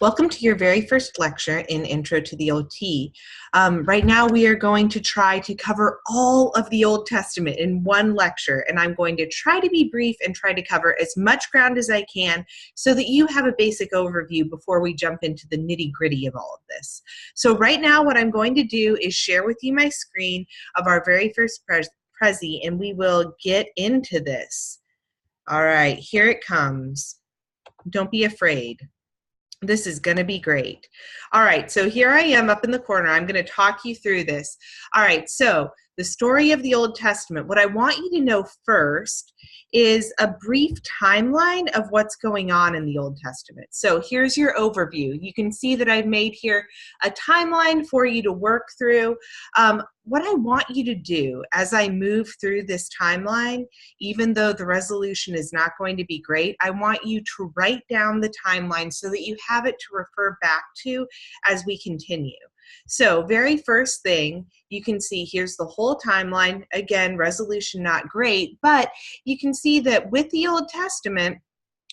Welcome to your very first lecture in Intro to the OT. Right now we are going to try to cover all of the Old Testament in one lecture, and I'm going to try to be brief and try to cover as much ground as I can so that you have a basic overview before we jump into the nitty-gritty of all of this. So right now what I'm going to do is share with you my screen of our very first Prezi, and we will get into this. All right, here it comes. Don't be afraid. This is going to be great. All right, so here I am up in the corner. I'm going to talk you through this. All right, so the story of the Old Testament. What I want you to know first is a brief timeline of what's going on in the Old Testament. So here's your overview. You can see that I've made here a timeline for you to work through. What I want you to do as I move through this timeline, even though the resolution is not going to be great, I want you to write down the timeline so that you have it to refer back to as we continue. So very first thing, you can see here's the whole timeline. Again, resolution not great, but you can see that with the Old Testament,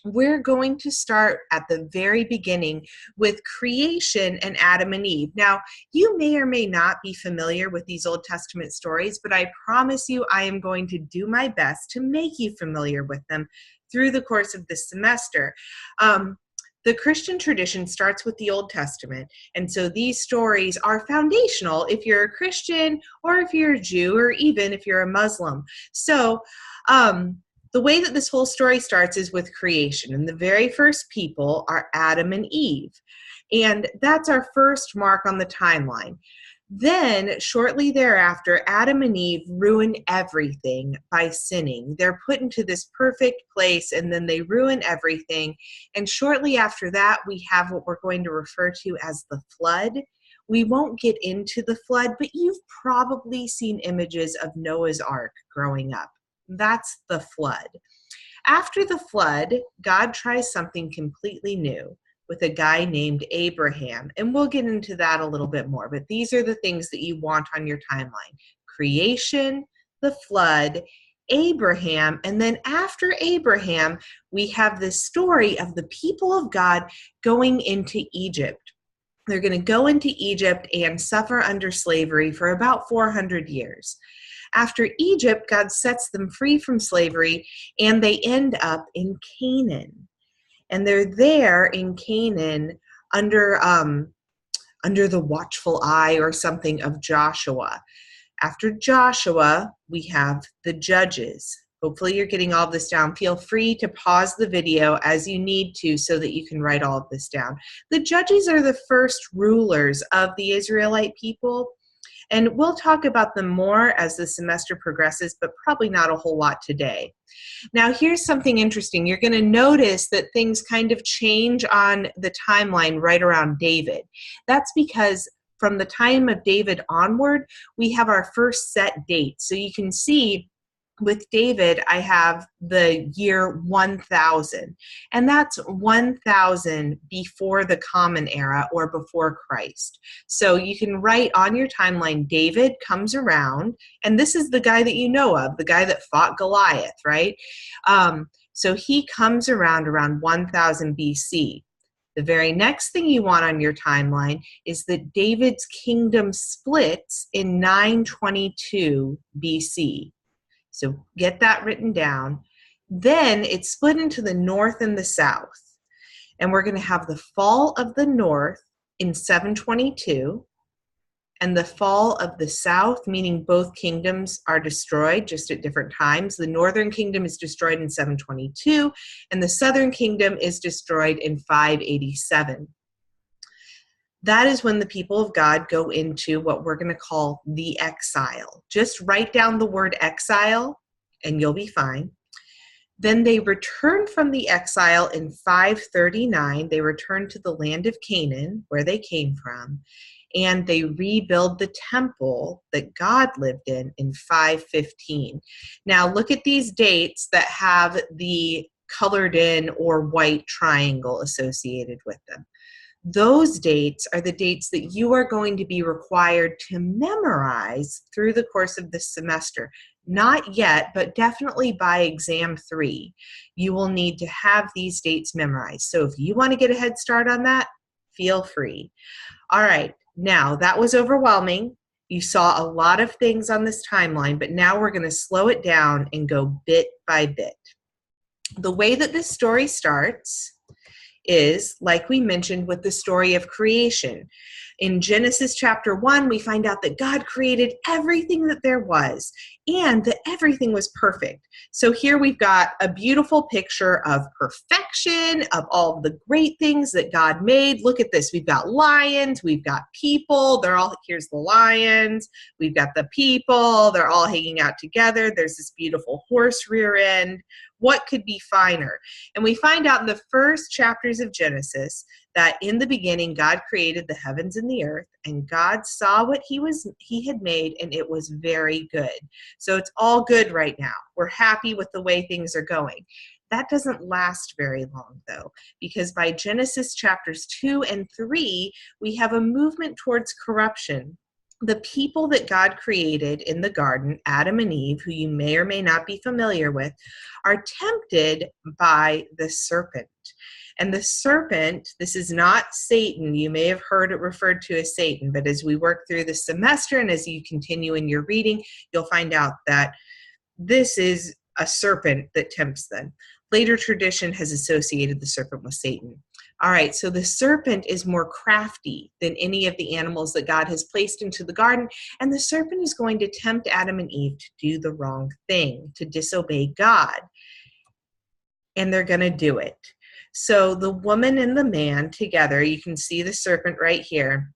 we're going to start at the very beginning with creation and Adam and Eve. Now, you may or may not be familiar with these Old Testament stories, but I promise you I am going to do my best to make you familiar with them through the course of this semester. The Christian tradition starts with the Old Testament, and so these stories are foundational if you're a Christian or if you're a Jew or even if you're a Muslim. So, the way that this whole story starts is with creation, and the very first people are Adam and Eve, and that's our first mark on the timeline. Then, shortly thereafter, Adam and Eve ruin everything by sinning. They're put into this perfect place, and then they ruin everything. And shortly after that, we have what we're going to refer to as the flood. We won't get into the flood, but you've probably seen images of Noah's Ark growing up. That's the flood. After the flood, God tries something completely new with a guy named Abraham, and we'll get into that a little bit more, but these are the things that you want on your timeline: creation, the flood, Abraham, and then after Abraham, we have this story of the people of God going into Egypt. They're going to go into Egypt and suffer under slavery for about 400 years. After Egypt, God sets them free from slavery, and they end up in Canaan. And they're there in Canaan under the watchful eye or something of Joshua. After Joshua, we have the judges. Hopefully you're getting all of this down. Feel free to pause the video as you need to so that you can write all of this down. The judges are the first rulers of the Israelite people. And we'll talk about them more as the semester progresses, but probably not a whole lot today. Now, here's something interesting. You're going to notice that things kind of change on the timeline right around David. That's because from the time of David onward, we have our first set date. So you can see with David, I have the year 1000, and that's 1000 before the Common Era or before Christ. So you can write on your timeline, David comes around, and this is the guy that you know of, the guy that fought Goliath, right? So he comes around 1000 BC. The very next thing you want on your timeline is that David's kingdom splits in 922 BC. So get that written down. Then it's split into the north and the south. And we're going to have the fall of the north in 722 and the fall of the south, meaning both kingdoms are destroyed just at different times. The northern kingdom is destroyed in 722 and the southern kingdom is destroyed in 587. That is when the people of God go into what we're going to call the exile. Just write down the word exile and you'll be fine. Then they return from the exile in 539. They return to the land of Canaan, where they came from, and they rebuild the temple that God lived in 515. Now look at these dates that have the colored in or white triangle associated with them. Those dates are the dates that you are going to be required to memorize through the course of this semester. Not yet, but definitely by exam 3, you will need to have these dates memorized. So if you want to get a head start on that, feel free. All right, now that was overwhelming. You saw a lot of things on this timeline, but now we're going to slow it down and go bit by bit. The way that this story starts is, like we mentioned, with the story of creation. In Genesis chapter 1, we find out that God created everything that there was and that everything was perfect. So here we've got a beautiful picture of perfection, of all of the great things that God made. Look at this. We've got lions, we've got people. Here's the lions. We've got the people. They're all hanging out together. There's this beautiful horse rear end. What could be finer? And we find out in the first chapters of Genesis that in the beginning, God created the heavens and the earth, and God saw what he had made, and it was very good. So it's all good right now. We're happy with the way things are going. That doesn't last very long, though, because by Genesis chapters 2 and 3, we have a movement towards corruption. The people that God created in the garden, Adam and Eve, who you may or may not be familiar with, are tempted by the serpent. And the serpent, this is not Satan. You may have heard it referred to as Satan, but as we work through the semester and as you continue in your reading, you'll find out that this is a serpent that tempts them. Later tradition has associated the serpent with Satan. All right, so the serpent is more crafty than any of the animals that God has placed into the garden, and the serpent is going to tempt Adam and Eve to do the wrong thing, to disobey God, and they're going to do it. So the woman and the man together, you can see the serpent right here.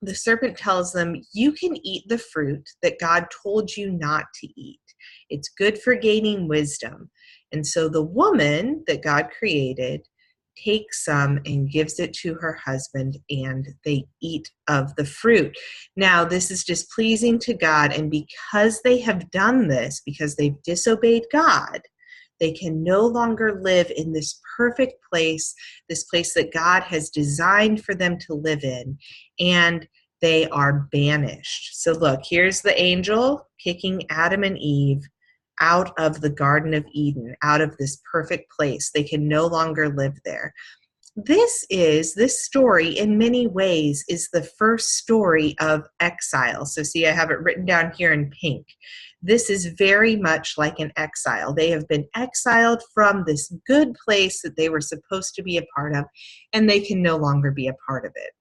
The serpent tells them, you can eat the fruit that God told you not to eat. It's good for gaining wisdom. And so the woman that God created takes some and gives it to her husband, and they eat of the fruit. Now, this is displeasing to God, and because they have done this, because they've disobeyed God, they can no longer live in this perfect place, this place that God has designed for them to live in, and they are banished. So look, here's the angel kicking Adam and Eve out of the Garden of Eden, out of this perfect place. They can no longer live there. This story in many ways is the first story of exile. So see, I have it written down here in pink. This is very much like an exile. They have been exiled from this good place that they were supposed to be a part of, and they can no longer be a part of it.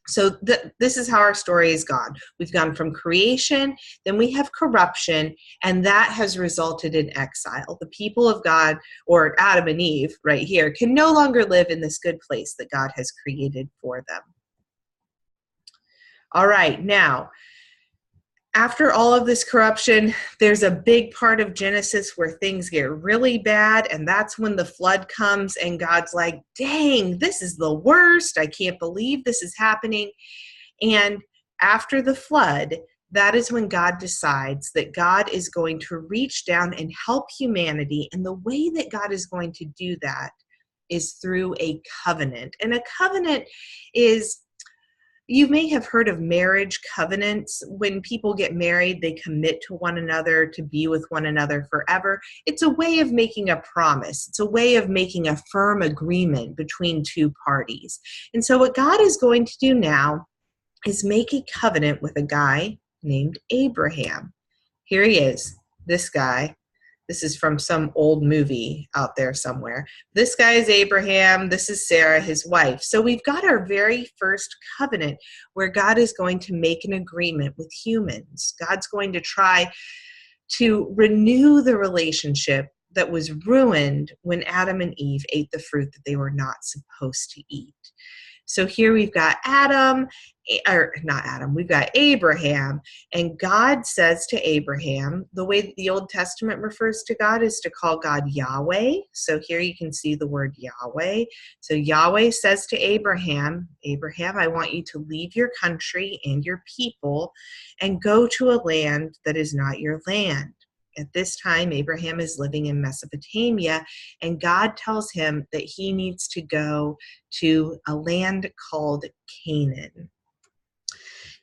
So this is how our story has gone. We've gone from creation, then we have corruption, and that has resulted in exile. The people of God, or Adam and Eve right here, can no longer live in this good place that God has created for them. All right, now, after all of this corruption, there's a big part of Genesis where things get really bad, and that's when the flood comes, and God's like, dang, this is the worst. I can't believe this is happening. And after the flood, that is when God decides that God is going to reach down and help humanity, and the way that God is going to do that is through a covenant. And a covenant is, you may have heard of marriage covenants. When people get married, they commit to one another to be with one another forever. It's a way of making a promise. It's a way of making a firm agreement between two parties. And so what God is going to do now is make a covenant with a guy named Abraham. Here he is, this guy. This is from some old movie out there somewhere. This guy is Abraham. This is Sarah, his wife. So we've got our very first covenant where God is going to make an agreement with humans. God's going to try to renew the relationship that was ruined when Adam and Eve ate the fruit that they were not supposed to eat. So here we've got we've got Abraham, and God says to Abraham, the way that the Old Testament refers to God is to call God Yahweh. So here you can see the word Yahweh. So Yahweh says to Abraham, Abraham, I want you to leave your country and your people and go to a land that is not your land. At this time, Abraham is living in Mesopotamia, and God tells him that he needs to go to a land called Canaan.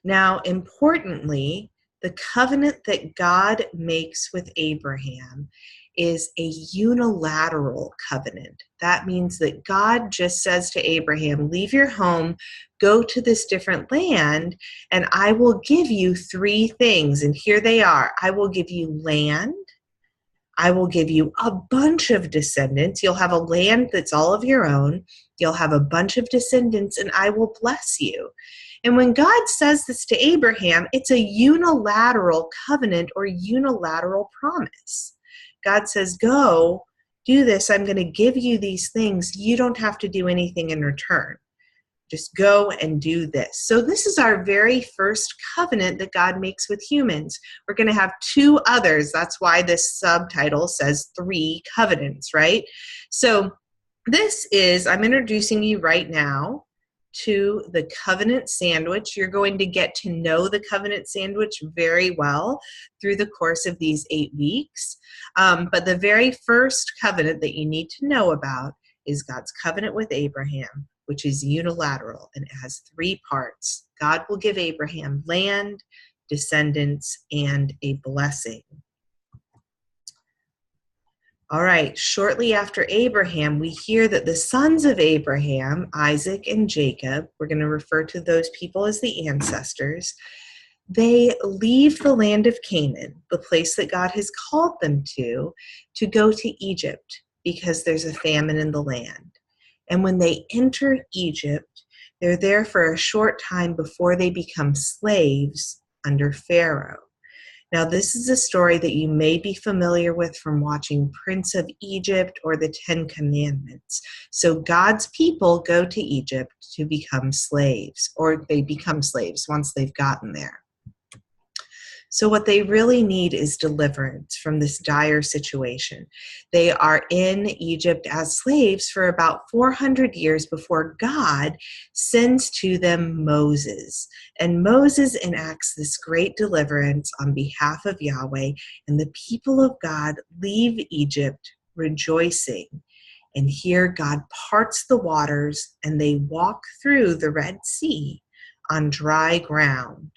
Now, importantly, the covenant that God makes with Abraham is a unilateral covenant. That means that God just says to Abraham, leave your home, go to this different land, and I will give you three things. And here they are. I will give you land. I will give you a bunch of descendants. You'll have a land that's all of your own. You'll have a bunch of descendants, and I will bless you. And when God says this to Abraham, it's a unilateral covenant or unilateral promise. God says, go, do this. I'm going to give you these things. You don't have to do anything in return. Just go and do this. So this is our very first covenant that God makes with humans. We're going to have two others. That's why this subtitle says 3 covenants, right? So this is, I'm introducing you right now to the covenant sandwich. You're going to get to know the covenant sandwich very well through the course of these 8 weeks. But the very first covenant that you need to know about is God's covenant with Abraham, which is unilateral and it has 3 parts. God will give Abraham land, descendants, and a blessing. All right, shortly after Abraham, we hear that the sons of Abraham, Isaac and Jacob, we're going to refer to those people as the ancestors, they leave the land of Canaan, the place that God has called them to go to Egypt because there's a famine in the land. And when they enter Egypt, they're there for a short time before they become slaves under Pharaoh. Now, this is a story that you may be familiar with from watching Prince of Egypt or the 10 Commandments. So God's people go to Egypt to become slaves, or they become slaves once they've gotten there. So what they really need is deliverance from this dire situation. They are in Egypt as slaves for about 400 years before God sends to them Moses. And Moses enacts this great deliverance on behalf of Yahweh, and the people of God leave Egypt rejoicing. And here God parts the waters, and they walk through the Red Sea on dry ground.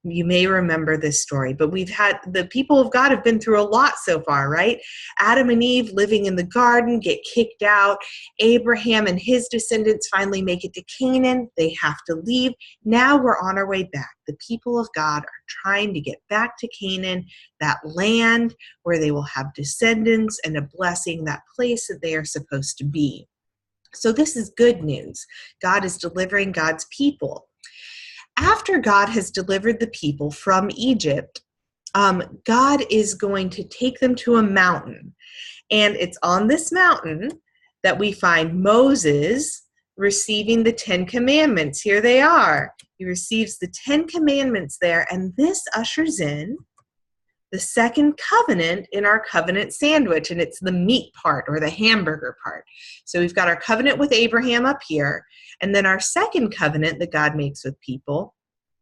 You may remember this story, but the people of God have been through a lot so far, right? Adam and Eve living in the garden get kicked out. Abraham and his descendants finally make it to Canaan. They have to leave. Now we're on our way back. The people of God are trying to get back to Canaan, that land where they will have descendants and a blessing, that place that they are supposed to be. So this is good news. God is delivering God's people. After God has delivered the people from Egypt, God is going to take them to a mountain. And it's on this mountain that we find Moses receiving the 10 Commandments. Here they are. He receives the 10 Commandments there, and this ushers in the second covenant in our covenant sandwich, and it's the meat part or the hamburger part. So we've got our covenant with Abraham up here, and then our second covenant that God makes with people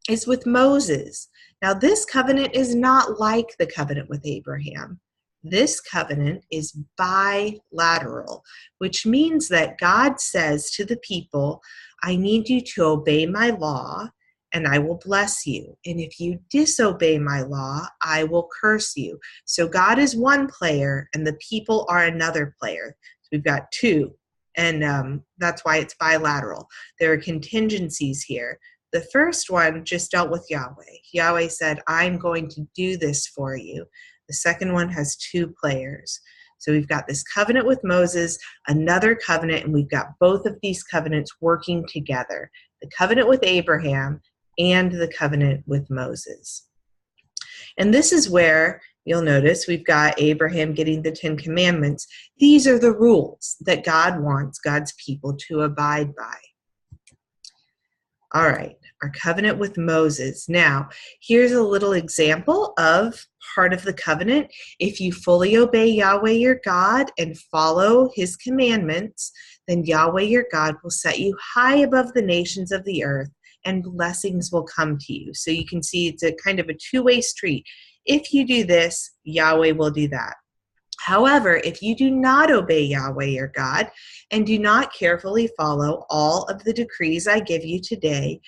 is with Moses. Now this covenant is not like the covenant with Abraham. This covenant is bilateral, which means that God says to the people, I need you to obey my law, and I will bless you. And if you disobey my law, I will curse you. So God is one player, and the people are another player. So we've got 2, and that's why it's bilateral. There are contingencies here. The first one just dealt with Yahweh. Yahweh said, I'm going to do this for you. The second one has 2 players. So we've got this covenant with Moses, another covenant, and we've got both of these covenants working together. The covenant with Abraham and the covenant with Moses. And this is where you'll notice we've got Abraham getting the 10 Commandments. These are the rules that God wants God's people to abide by. All right, our covenant with Moses. Now, here's a little example of part of the covenant. If you fully obey Yahweh your God and follow his commandments, then Yahweh your God will set you high above the nations of the earth, and blessings will come to you. So you can see it's a kind of a two-way street. If you do this, Yahweh will do that. However, if you do not obey Yahweh your God and do not carefully follow all of the decrees I give you today,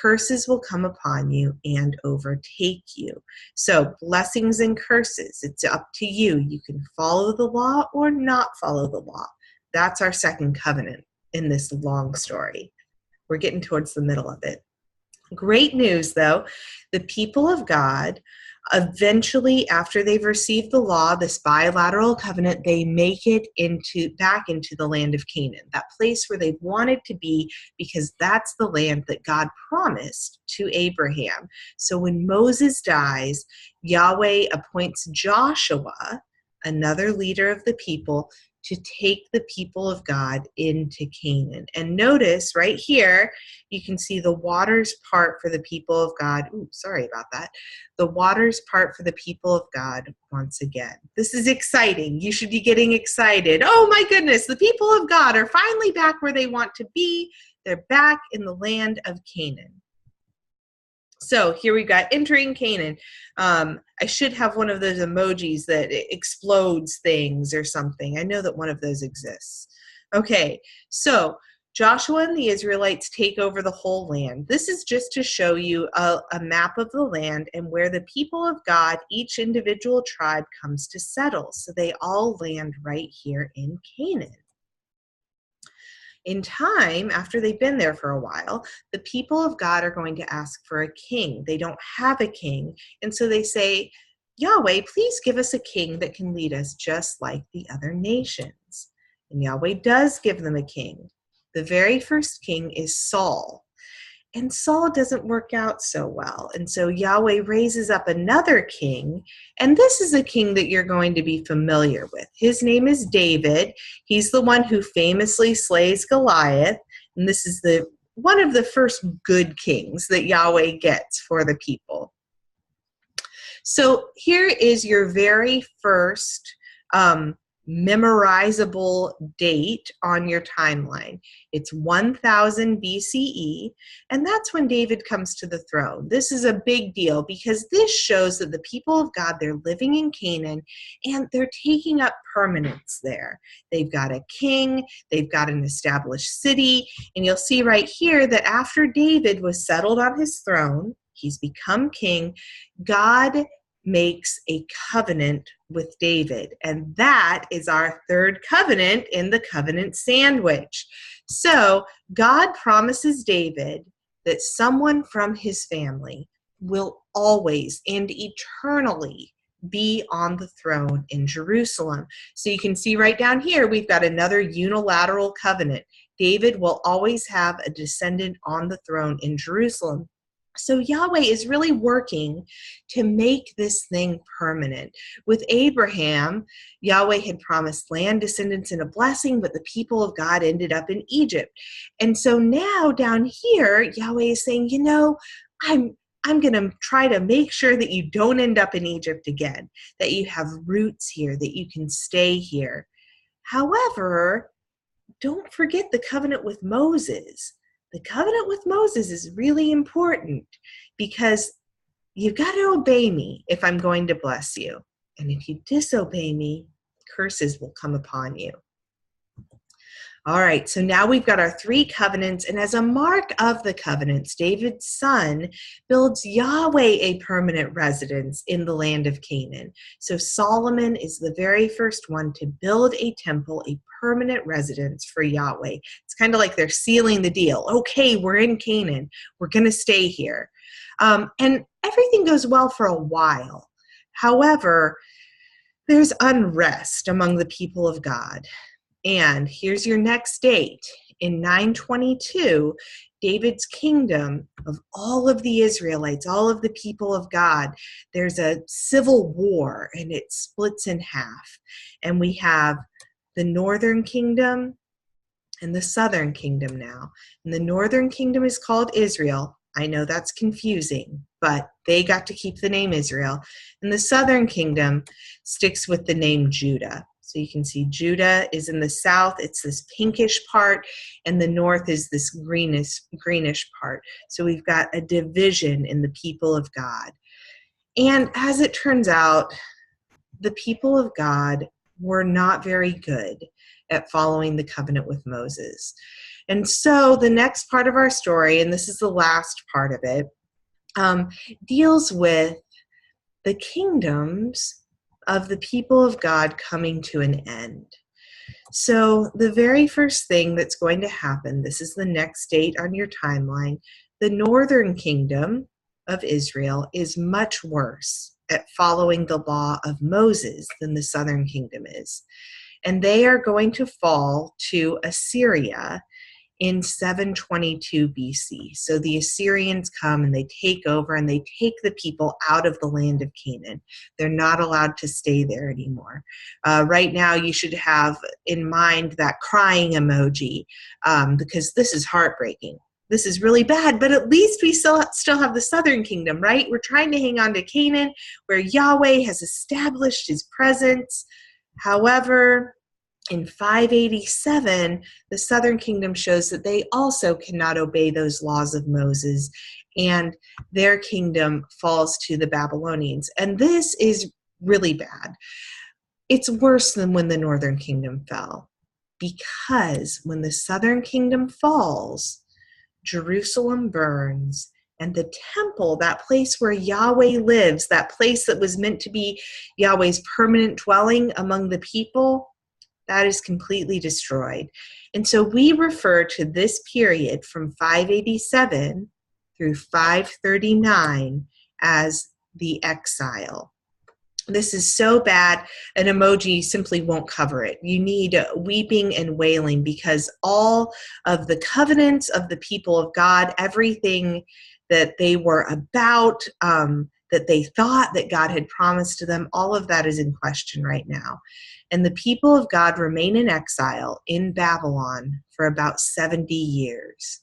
curses will come upon you and overtake you. So blessings and curses, it's up to you. You can follow the law or not follow the law. That's our second covenant in this long story. We're getting towards the middle of it. Great news, though. The people of God, eventually, after they've received the law, this bilateral covenant, they make it back into the land of Canaan, that place where they wanted to be, because that's the land that God promised to Abraham. So when Moses dies, Yahweh appoints Joshua, another leader of the people, to take the people of God into Canaan. And notice right here, you can see the waters part for the people of God. Ooh, sorry about that. The waters part for the people of God once again. This is exciting. You should be getting excited. Oh my goodness, the people of God are finally back where they want to be. They're back in the land of Canaan. So here we've got entering Canaan. I should have one of those emojis that explodes things or something. I know that one of those exists. Okay, so Joshua and the Israelites take over the whole land. This is just to show you a map of the land and where the people of God, each individual tribe, comes to settle. So they all land right here in Canaan. In time, after they've been there for a while, the people of God are going to ask for a king. They don't have a king, and so they say, Yahweh, please give us a king that can lead us just like the other nations. And Yahweh does give them a king. The very first king is Saul. And Saul doesn't work out so well. And so Yahweh raises up another king. And this is a king that you're going to be familiar with. His name is David. He's the one who famously slays Goliath. And this is one of the first good kings that Yahweh gets for the people. So here is your very first memorizable date on your timeline. It's 1000 BCE, and that's when David comes to the throne. This is a big deal because this shows that the people of God, they're living in Canaan and they're taking up permanence there. They've got a king, they've got an established city, and you'll see right here that after David was settled on his throne, he's become king, God makes a covenant with David. And that is our third covenant in the covenant sandwich. So God promises David that someone from his family will always and eternally be on the throne in Jerusalem. So you can see right down here, we've got another unilateral covenant. David will always have a descendant on the throne in Jerusalem. So Yahweh is really working to make this thing permanent. With Abraham, Yahweh had promised land, descendants, and a blessing, but the people of God ended up in Egypt. And so now down here, Yahweh is saying, you know, I'm going to try to make sure that you don't end up in Egypt again, that you have roots here, that you can stay here. However, don't forget the covenant with Moses. The covenant with Moses is really important because you've got to obey me if I'm going to bless you. And if you disobey me, curses will come upon you. All right, so now we've got our three covenants, and as a mark of the covenants, David's son builds Yahweh a permanent residence in the land of Canaan. So Solomon is the very first one to build a temple, a permanent residence for Yahweh. It's kind of like they're sealing the deal. Okay, we're in Canaan. We're going to stay here. And everything goes well for a while. However, there's unrest among the people of God. And here's your next date. In 922, David's kingdom of all of the Israelites, all of the people of God, there's a civil war and it splits in half. And we have the northern kingdom and the southern kingdom now. And the northern kingdom is called Israel. I know that's confusing, but they got to keep the name Israel. And the southern kingdom sticks with the name Judah. So you can see Judah is in the south. It's this pinkish part, and the north is this greenish part. So we've got a division in the people of God. And as it turns out, the people of God were not very good at following the covenant with Moses. And so the next part of our story, and this is the last part of it, deals with the kingdoms of the people of God coming to an end. So the very first thing that's going to happen, this is the next date on your timeline, the northern kingdom of Israel is much worse at following the law of Moses than the southern kingdom is. And they are going to fall to Assyria in 722 BC. So the Assyrians come and they take over and they take the people out of the land of Canaan. They're not allowed to stay there anymore. Right now, you should have in mind that crying emoji because this is heartbreaking. This is really bad, but at least we still have the southern kingdom, right? We're trying to hang on to Canaan, where Yahweh has established his presence. However, in 587, the southern kingdom shows that they also cannot obey those laws of Moses, and their kingdom falls to the Babylonians. And this is really bad. It's worse than when the northern kingdom fell, because when the southern kingdom falls, Jerusalem burns, and the temple, that place where Yahweh lives, that place that was meant to be Yahweh's permanent dwelling among the people, that is completely destroyed. And so we refer to this period from 587 through 539 as the exile. This is so bad, an emoji simply won't cover it. You need weeping and wailing, because all of the covenants of the people of God, everything that they were about, that they thought that God had promised to them, all of that is in question right now. And the people of God remain in exile in Babylon for about 70 years.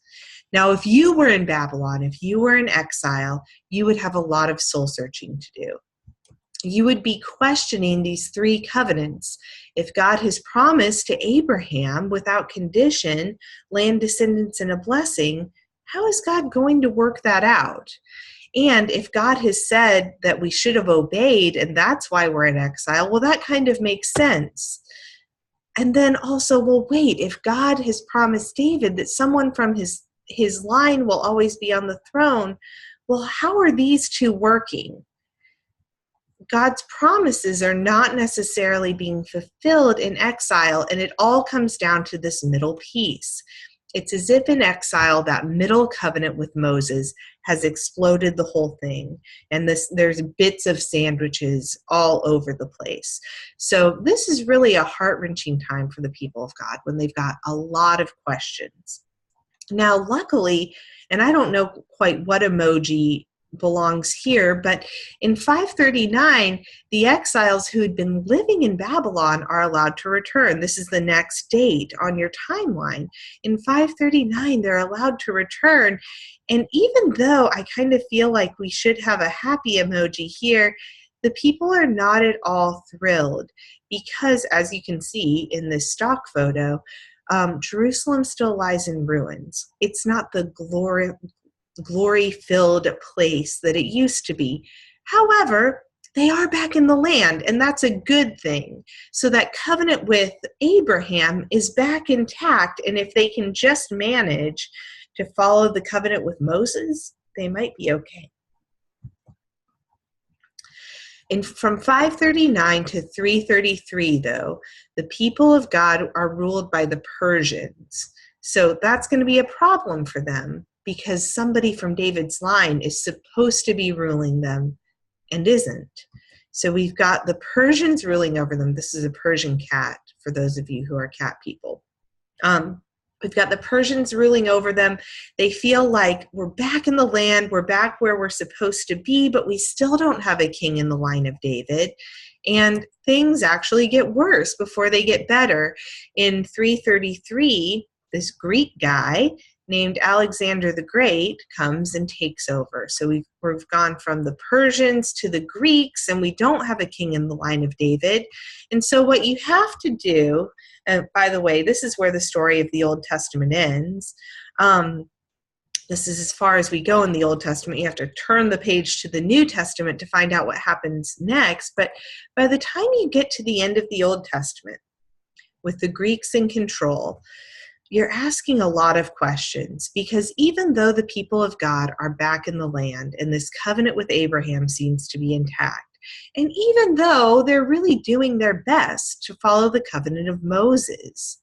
Now, if you were in Babylon, if you were in exile, you would have a lot of soul searching to do. You would be questioning these three covenants. If God has promised to Abraham without condition, land, descendants, and a blessing, how is God going to work that out? And if God has said that we should have obeyed, and that's why we're in exile, well, that kind of makes sense. And then also, well, wait, if God has promised David that someone from his line will always be on the throne, well, how are these two working? God's promises are not necessarily being fulfilled in exile, and it all comes down to this middle piece. It's as if in exile, that middle covenant with Moses has exploded the whole thing. And there's bits of sandwiches all over the place. So this is really a heart-wrenching time for the people of God when they've got a lot of questions. Now, luckily, and I don't know quite what emoji belongs here, but in 539, the exiles who had been living in Babylon are allowed to return. This is the next date on your timeline. In 539, they're allowed to return. And even though I kind of feel like we should have a happy emoji here, the people are not at all thrilled, because as you can see in this stock photo, Jerusalem still lies in ruins. It's not the glory-filled place that it used to be. However, they are back in the land, and that's a good thing. So that covenant with Abraham is back intact, and if they can just manage to follow the covenant with Moses, they might be okay. And from 539 to 333, though, the people of God are ruled by the Persians. So that's going to be a problem for them, because somebody from David's line is supposed to be ruling them and isn't. So we've got the Persians ruling over them. This is a Persian cat, for those of you who are cat people. We've got the Persians ruling over them. They feel like we're back in the land, we're back where we're supposed to be, but we still don't have a king in the line of David. And things actually get worse before they get better. In 333, this Greek guy named Alexander the Great comes and takes over. So we've gone from the Persians to the Greeks, and we don't have a king in the line of David. And so what you have to do, and by the way, this is where the story of the Old Testament ends. This is as far as we go in the Old Testament. You have to turn the page to the New Testament to find out what happens next. But by the time you get to the end of the Old Testament, with the Greeks in control, you're asking a lot of questions, because even though the people of God are back in the land and this covenant with Abraham seems to be intact, and even though they're really doing their best to follow the covenant of Moses,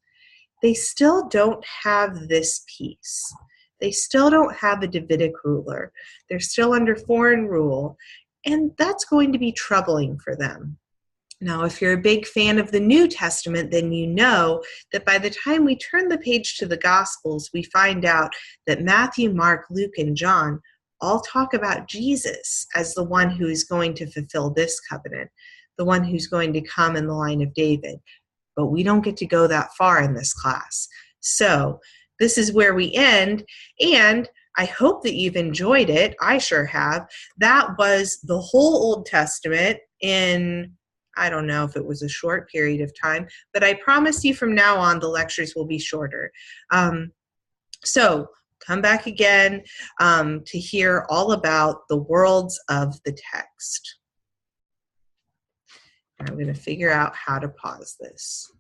they still don't have this peace. They still don't have a Davidic ruler. They're still under foreign rule, and that's going to be troubling for them. Now, if you're a big fan of the New Testament, then you know that by the time we turn the page to the Gospels, we find out that Matthew, Mark, Luke, and John all talk about Jesus as the one who is going to fulfill this covenant, the one who's going to come in the line of David. But we don't get to go that far in this class. So this is where we end, and I hope that you've enjoyed it. I sure have. That was the whole Old Testament in, I don't know if it was a short period of time, but I promise you from now on the lectures will be shorter. So come back again to hear all about the worlds of the text. I'm going to figure out how to pause this.